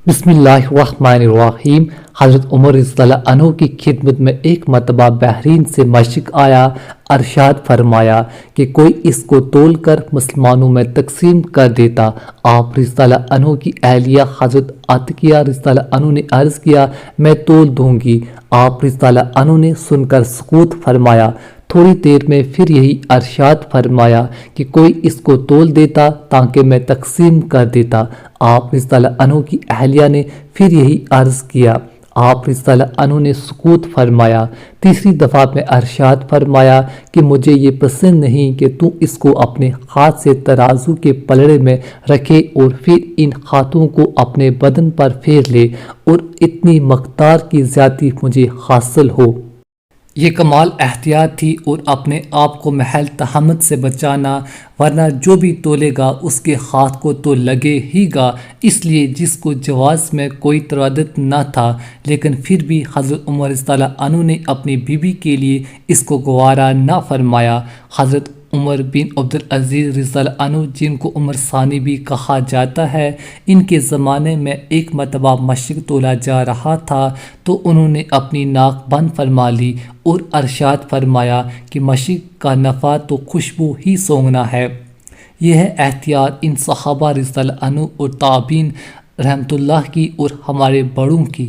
بسم اللہ الرحمن الرحیم۔ حضرت عمر رضی اللہ عنہ کی خدمت میں ایک مرتبہ بحرین سے مشرق آیا، ارشاد فرمایا کہ کوئی اس کو تول کر مسلمانوں میں تقسیم کر دیتا۔ آپ رضی اللہ عنہ کی اہلیہ حضرت عتیقہ رضی اللہ عنہ نے عرض کیا، میں تول دوں گی۔ آپ رضی اللہ عنہ نے سن کر سکوت فرمایا۔ تھوڑی دیر میں پھر یہی ارشاد فرمایا کہ کوئی اس کو تول دیتا تاکہ میں تقسیم کر دیتا۔ آپ رضی اللہ عنہ کی اہلیہ نے پھر یہی عرض کیا۔ آپ رضی اللہ عنہ نے سکوت فرمایا۔ تیسری دفعہ میں ارشاد فرمایا کہ مجھے یہ پسند نہیں کہ تو اس کو اپنے ہاتھ سے ترازو کے پلڑے میں رکھے اور پھر ان ہاتھوں کو اپنے بدن پر پھیر لے اور اتنی مقدار کی زیادتی مجھے حاصل ہو۔ یہ کمال احتیاط تھی اور اپنے آپ کو محل تہمت سے بچانا، ورنہ جو بھی تولے گا اس کے ہاتھ کو تو لگے ہی گا۔ اس لیے جس کو جواز میں کوئی تردد نہ تھا، لیکن پھر بھی حضرت عمر رضی اللہ عنہ نے اپنی بیوی کے لیے اس کو گوارا نہ فرمایا۔ حضرت عمر بن عبدالعزیز رضی اللہ عنہ، جن کو عمر ثانی بھی کہا جاتا ہے، ان کے زمانے میں ایک مرتبہ مشرق تولا جا رہا تھا تو انہوں نے اپنی ناک بند فرما لی اور ارشاد فرمایا کہ مشرق کا نفع تو خوشبو ہی سونگھنا ہے۔ یہ ہے احتیاط ان صحابہ رضی اللہ عنہ اور تابعین رحمۃ اللہ کی اور ہمارے بڑوں کی۔